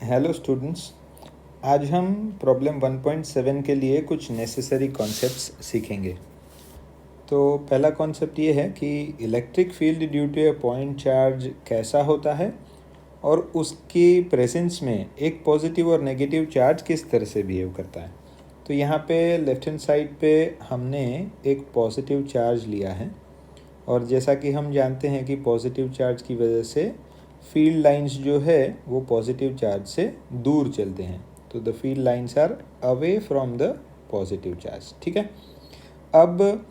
Hello students. आज हम problem 1.7 के लिए कुछ नेसेसरी कॉन्सेप्ट्स सीखेंगे। तो पहला कॉन्सेप्ट ये है कि electric field due to a point charge कैसा होता है और उसकी प्रेजेंस में एक पॉजिटिव और नेगेटिव चार्ज किस तरह से बिहेव करता है। तो यहाँ पे लेफ्ट हैंड साइड पे हमने एक पॉजिटिव चार्ज लिया है और जैसा कि हम जानते हैं कि पॉजिटिव चार्ज की वजह से फील्ड लाइंस जो है वो पॉजिटिव चार्ज से दूर चलते हैं। तो the field lines are away from the positive charge. ठीक है, अब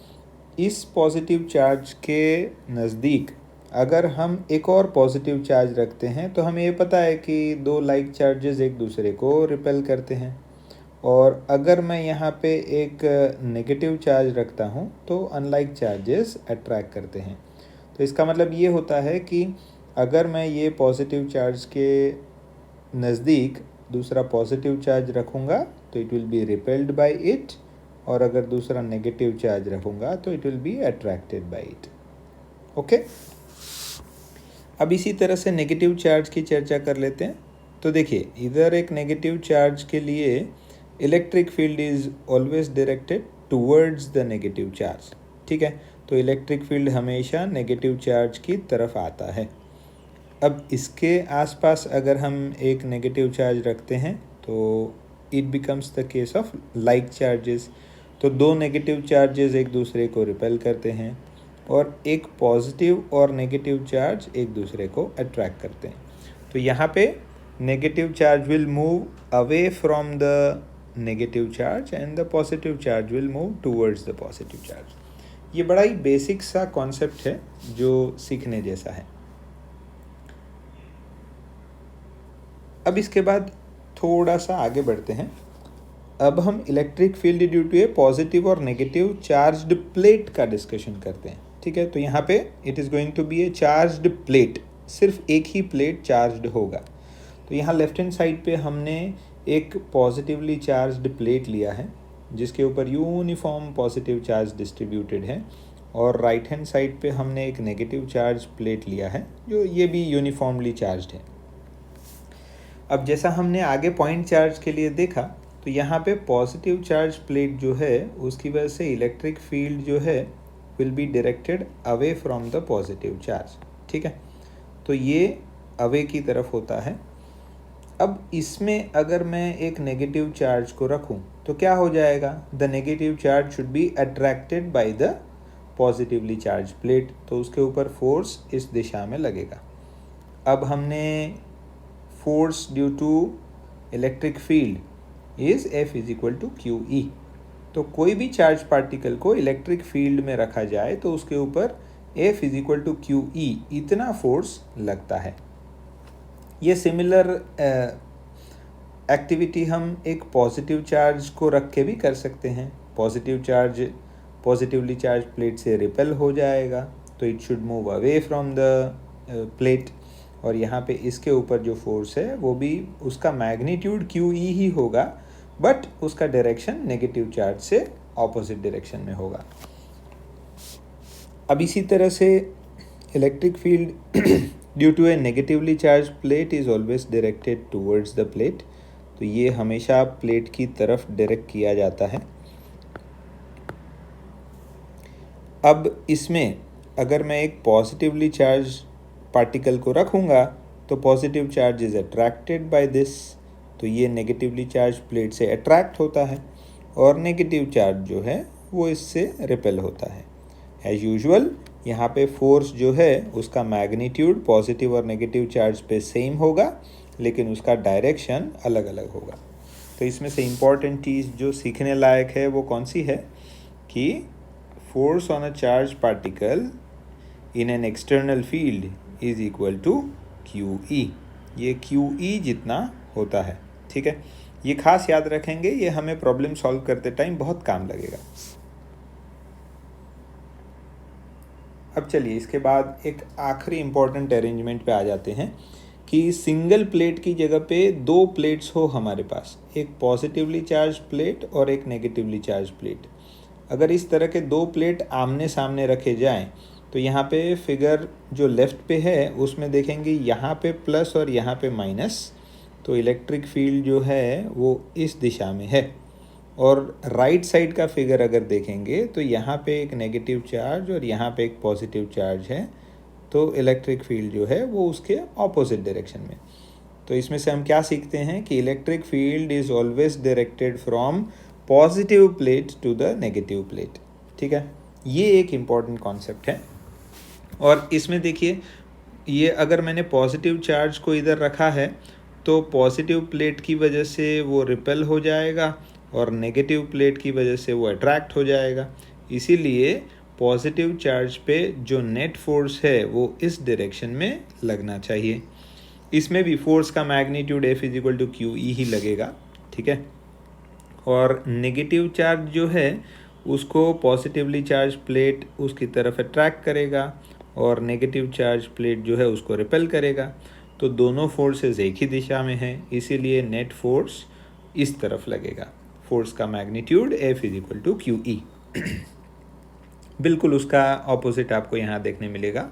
इस पॉजिटिव चार्ज के नज़दीक अगर हम एक और पॉजिटिव चार्ज रखते हैं तो हमें ये पता है कि दो लाइक चार्जेस एक दूसरे को रिपेल करते हैं, और अगर मैं यहाँ पे एक नेगेटिव चार्ज रखता हूँ तो अनलाइक चार्जेस अट्रैक्ट करते हैं। तो इसका मतलब ये होता है कि अगर मैं ये पॉजिटिव चार्ज के नज़दीक दूसरा पॉजिटिव चार्ज रखूँगा तो it will be repelled by it, और अगर दूसरा नेगेटिव चार्ज रखूँगा तो it will be attracted by it. Okay, अब इसी तरह से नेगेटिव चार्ज की चर्चा कर लेते हैं। तो देखिए, इधर एक नेगेटिव चार्ज के लिए electric field is always directed towards the negative charge. ठीक है, तो इलेक्ट्रिक फील्ड हमेशा नेगेटिव चार्ज की तरफ आता है। अब इसके आसपास अगर हम एक नेगेटिव चार्ज रखते हैं तो it becomes the case of like charges. तो दो नेगेटिव चार्जेस एक दूसरे को रिपेल करते हैं और एक पॉजिटिव और नेगेटिव चार्ज एक दूसरे को अट्रैक्ट करते हैं। तो यहाँ पे negative charge will move away from the negative charge and the positive charge will move towards the positive charge. ये बड़ा ही बेसिक सा कॉन्सेप्ट है जो सीखने जैसा है। अब इसके बाद थोड़ा सा आगे बढ़ते हैं। अब हम electric field due to a positive और नेगेटिव चार्ज्ड प्लेट का डिस्कशन करते हैं। ठीक है, तो यहाँ पे it is going to be a charged plate, सिर्फ एक ही प्लेट चार्ज्ड होगा। तो यहाँ लेफ्ट हैंड साइड पे हमने एक पॉजिटिवली चार्ज्ड प्लेट लिया है जिसके ऊपर यूनिफॉर्म पॉजिटिव चार्ज डिस्ट्रीब्यूटेड है, और राइट हैंड साइड पे हमने एक नेगेटिव चार्ज प्लेट लिया है जो ये भी यूनिफॉर्मली चार्ज्ड है। अब जैसा हमने आगे पॉइंट चार्ज के लिए देखा, तो यहाँ पे पॉजिटिव चार्ज प्लेट जो है उसकी वजह से इलेक्ट्रिक फील्ड जो है will be directed away from the positive charge. ठीक है, तो ये अवे की तरफ होता है। अब इसमें अगर मैं एक नेगेटिव चार्ज को रखूं तो क्या हो जाएगा? The negative charge should be attracted by the positively charge plate, तो उसके ऊपर फोर्स इस दिशा में लगेगा। अब हमने force due to electric field is F is equal to QE। तो कोई भी चार्ज पार्टिकल को इलेक्ट्रिक फील्ड में रखा जाए तो उसके ऊपर F is equal to QE इतना फोर्स लगता है। ये सिमिलर एक्टिविटी हम एक पॉजिटिव चार्ज को रख के भी कर सकते हैं। Positive charge positively charge plate से रिपेल हो जाएगा, तो it should move away from the plate, और यहाँ पे इसके ऊपर जो फोर्स है वो भी उसका मैग्नीट्यूड QE ही होगा, बट उसका डायरेक्शन नेगेटिव चार्ज से ऑपोजिट डायरेक्शन में होगा। अब इसी तरह से electric field due to a negatively charge plate is always directed towards the plate. तो ये हमेशा प्लेट की तरफ डायरेक्ट किया जाता है। अब इसमें अगर मैं एक पॉजिटिवली चार्ज पार्टिकल को रखूँगा तो positive charge is attracted by this, तो ये नेगेटिवली चार्ज प्लेट से अट्रैक्ट होता है और नेगेटिव चार्ज जो है वो इससे रिपेल होता है। एज यूजुअल यहाँ पे फोर्स जो है उसका मैग्नीट्यूड पॉजिटिव और नेगेटिव चार्ज पे सेम होगा, लेकिन उसका डायरेक्शन अलग अलग होगा। तो इसमें से इम्पॉर्टेंट चीज़ जो सीखने लायक है वो कौन सी है कि force on a charge particle in an external field is equal to QE। ये QE जितना होता है। ठीक है, ये खास याद रखेंगे, ये हमें प्रॉब्लम सॉल्व करते टाइम बहुत काम लगेगा। अब चलिए इसके बाद एक आखिरी इम्पॉर्टेंट अरेंजमेंट पे आ जाते हैं कि सिंगल प्लेट की जगह पे दो प्लेट्स हो हमारे पास, एक पॉजिटिवली चार्ज प्लेट और एक नेगेटिवली चार्ज प्लेट। अगर इस तरह के दो प्लेट आमने सामने रखे जाएं तो यहाँ पे फिगर जो लेफ़्ट पे है उसमें देखेंगे यहाँ पे प्लस और यहाँ पे माइनस, तो इलेक्ट्रिक फील्ड जो है वो इस दिशा में है। और राइट साइड का फिगर अगर देखेंगे तो यहाँ पे एक नेगेटिव चार्ज और यहाँ पे एक पॉजिटिव चार्ज है, तो इलेक्ट्रिक फील्ड जो है वो उसके ऑपोजिट डायरेक्शन में। तो इसमें से हम क्या सीखते हैं कि electric field is always directed from positive plate to the negative plate. ठीक है, ये एक इम्पॉर्टेंट कॉन्सेप्ट है। और इसमें देखिए, ये अगर मैंने पॉजिटिव चार्ज को इधर रखा है तो पॉजिटिव प्लेट की वजह से वो रिपेल हो जाएगा और नेगेटिव प्लेट की वजह से वो अट्रैक्ट हो जाएगा। इसीलिए पॉजिटिव चार्ज पे जो नेट फोर्स है वो इस डायरेक्शन में लगना चाहिए। इसमें भी फोर्स का magnitude F is equal to QE ही लगेगा। ठीक है, और नेगेटिव चार्ज जो है उसको पॉजिटिवली चार्ज प्लेट उसकी तरफ अट्रैक्ट करेगा और नेगेटिव चार्ज प्लेट जो है उसको रिपेल करेगा। तो दोनों फोर्सेस एक ही दिशा में हैं, इसीलिए नेट फोर्स इस तरफ लगेगा। फोर्स का magnitude F is equal to QE। बिल्कुल उसका ऑपोजिट आपको यहाँ देखने मिलेगा।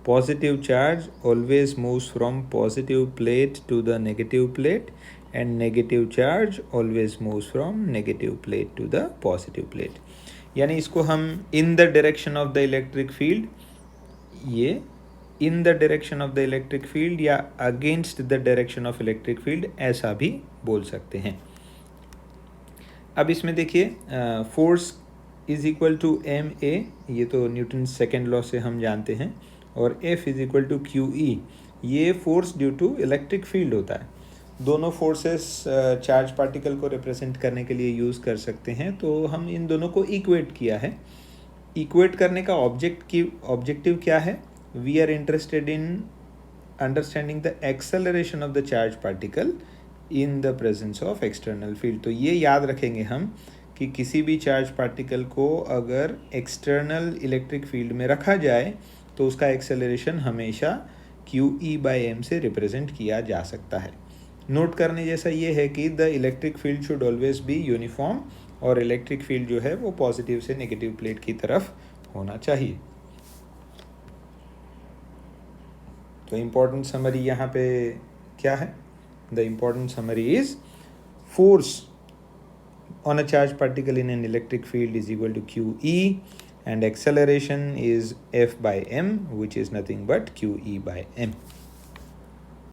Positive charge always moves from positive plate to the negative plate and negative charge always moves from negative plate to the positive plate. यानी इसको हम in the direction of the electric field, ये in the direction of the electric field या against the direction of electric field ऐसा भी बोल सकते हैं। अब इसमें देखिए, force is equal to ma, ये तो न्यूटन सेकेंड लॉ से हम जानते हैं, और F is equal to QE, ये force due to electric field होता है। दोनों फोर्सेस चार्ज पार्टिकल को रिप्रेजेंट करने के लिए यूज़ कर सकते हैं, तो हम इन दोनों को इक्वेट किया है। इक्वेट करने का ऑब्जेक्टिव क्या है? We are interested in understanding the acceleration of the charge particle in the presence of external field. तो ये याद रखेंगे हम कि किसी भी चार्ज पार्टिकल को अगर एक्सटर्नल इलेक्ट्रिक फील्ड में रखा जाए तो उसका एक्सेलरेशन हमेशा QE/m से रिप्रेजेंट किया जा सकता है। नोट करने जैसा ये है कि the electric field should always be uniform, और इलेक्ट्रिक फील्ड जो है वो पॉजिटिव से नेगेटिव प्लेट की तरफ होना चाहिए। तो इम्पोर्टेंट समरी यहाँ पे क्या है? The important summary is force on a charged particle in an electric field is equal to QE, and acceleration is F by m, which is nothing but QE by m.